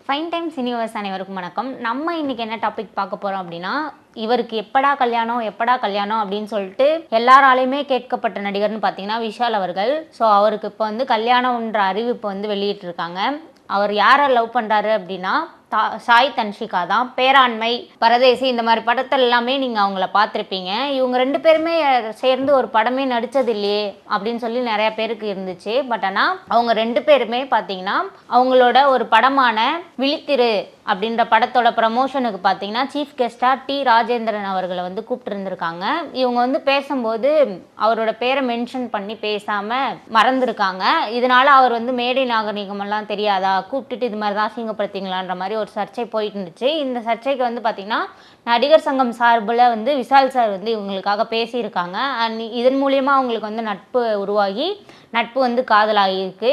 Fine time சினிவர்ஸ் அனைவருக்கும் வணக்கம். நம்ம இன்னைக்கு என்ன டாபிக் பார்க்க போகிறோம் அப்படின்னா, இவருக்கு எப்படா கல்யாணம் அப்படின்னு சொல்லிட்டு எல்லாராலையுமே கேட்கப்பட்ட நடிகர்னு பார்த்தீங்கன்னா விஷால் அவர்கள். ஸோ அவருக்கு இப்போ வந்து கல்யாணம்ன்ற அறிவிப்பு வந்து வெளியிட்டிருக்காங்க. அவர் யாரை லவ் பண்ணுறாரு அப்படின்னா சாய் தன்ஷிகா தான். பேராண்மை, பரதேசி இந்த மாதிரி படத்தில் எல்லாமே நீங்கள் அவங்கள பார்த்துருப்பீங்க. இவங்க ரெண்டு பேருமே சேர்ந்து ஒரு படமே நடித்தது இல்லையே அப்படின்னு சொல்லி நிறைய பேருக்கு இருந்துச்சு. பட் ஆனால் அவங்க ரெண்டு பேருமே பார்த்தீங்கன்னா அவங்களோட ஒரு படமான விழித்திரு அப்படின்ற படத்தோட ப்ரமோஷனுக்கு பார்த்தீங்கன்னா சீஃப் கெஸ்டாக டி ராஜேந்திரன் அவர்களை வந்து கூப்பிட்டுருந்துருக்காங்க. இவங்க வந்து பேசும்போது அவரோட பேரை மென்ஷன் பண்ணி பேசாமல் மறந்துருக்காங்க. இதனால அவர் வந்து மேடை நாகரிகமெல்லாம் தெரியாதா, கூப்பிட்டுட்டு இது மாதிரி தான் அசிங்கப்படுத்திங்களான்ற மாதிரி ஒரு சர்ச்சை போயிட்டு இருந்துச்சு. இந்த சர்ச்சைக்கு வந்து பார்த்திங்கன்னா நடிகர் சங்கம் சார்பில் வந்து விஷால் சார் வந்து இவங்களுக்காக பேசியிருக்காங்க. இதன் மூலியமாக அவங்களுக்கு வந்து நட்பு உருவாகி நட்பு வந்து காதலாகிருக்கு.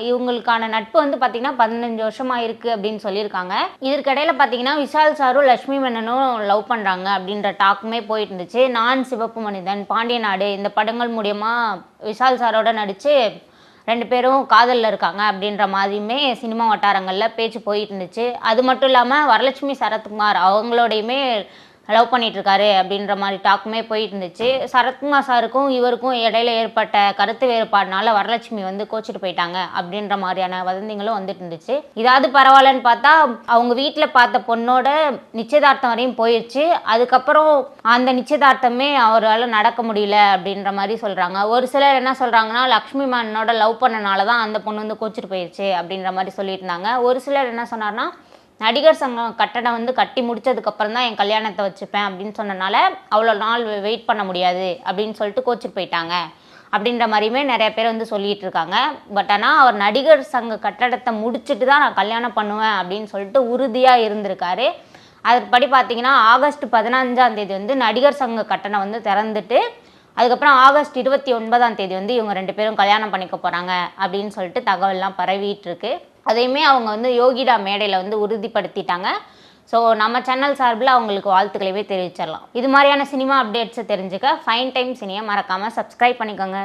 இவங்களுக்கான நட்பு வந்து பார்த்திங்கன்னா 15 வருஷமாக இருக்குது அப்படின்னு சொல்லியிருக்காங்க. இதற்கிடையில் பார்த்திங்கன்னா விஷால் சாரும் லட்சுமி மேனனும் லவ் பண்ணுறாங்க அப்படின்ற டாக்குமே போயிட்டு இருந்துச்சு. நான் சிவப்பு மனிதன், பாண்டிய நாடு இந்த படங்கள் மூலயமா விஷால் சாரோட நடித்து ரெண்டு பேரும் காதலில் இருக்காங்க அப்படின்ற மாதிரியுமே சினிமா வட்டாரங்களில் பேச்சு போயிட்டு இருந்துச்சு. அது மட்டும் இல்லாமல் வரலட்சுமி சரத்குமார் அவங்களோடையுமே லவ் பண்ணிகிட்ருக்காரு அப்படின்ற மாதிரி டாக்குமே போயிட்டு இருந்துச்சு. சரத்குமார் சாருக்கும் இவருக்கும் இடையில ஏற்பட்ட கருத்து வேறுபாடுனால வரலட்சுமி வந்து கோச்சிட்டு போயிட்டாங்க அப்படின்ற மாதிரியான வதந்திகளும் வந்துட்டு இருந்துச்சு. இதாவது பரவாயில்லன்னு பார்த்தா அவங்க வீட்டில் பார்த்த பொண்ணோட நிச்சயதார்த்தம் வரையும் போயிடுச்சு. அதுக்கப்புறம் அந்த நிச்சயதார்த்தமே அவரால் நடக்க முடியல அப்படின்ற மாதிரி சொல்கிறாங்க. ஒரு சிலர் என்ன சொல்கிறாங்கன்னா லக்ஷ்மி மேனனோட லவ் பண்ணனால தான் அந்த பொண்ணு வந்து கோச்சிட்டு போயிடுச்சு அப்படின்ற மாதிரி சொல்லிட்டு இருந்தாங்க. ஒரு சிலர் என்ன சொன்னார்னா நடிகர் சங்கம் கட்டடம் வந்து கட்டி முடிச்சதுக்கப்புறம் தான் என் கல்யாணத்தை வச்சுப்பேன் அப்படின்னு சொன்னனால அவ்வளோ நாள் வெயிட் பண்ண முடியாது அப்படின்னு சொல்லிட்டு கோச்சிட்டு போயிட்டாங்க அப்படின்ற மாதிரியுமே நிறைய பேர் வந்து சொல்லிட்டு இருக்காங்க. பட் ஆனால் அவர் நடிகர் சங்க கட்டடத்தை முடிச்சுட்டு தான் நான் கல்யாணம் பண்ணுவேன் அப்படின்னு சொல்லிட்டு உறுதியாக இருந்திருக்காரு. அதுபடி பார்த்தீங்கன்னா ஆகஸ்ட் 15 வந்து நடிகர் சங்க கட்டணம் வந்து திறந்துட்டு அதுக்கப்புறம் ஆகஸ்ட் 29 வந்து இவங்க ரெண்டு பேரும் கல்யாணம் பண்ணிக்க போகிறாங்க அப்படின்னு சொல்லிட்டு தகவல்லாம் பரவிட்டு இருக்கு. அதையுமே அவங்க வந்து யோகிடா மேடையில் வந்து உறுதிப்படுத்திட்டாங்க. ஸோ நம்ம சேனல் சார்பில் அவங்களுக்கு வாழ்த்துக்களைவே தெரிவிச்சிடலாம். இது மாதிரியான சினிமா அப்டேட்ஸை தெரிஞ்சுக்க ஃபைன் டைம் சினியை மறக்காமல் சப்ஸ்கிரைப் பண்ணிக்கோங்க.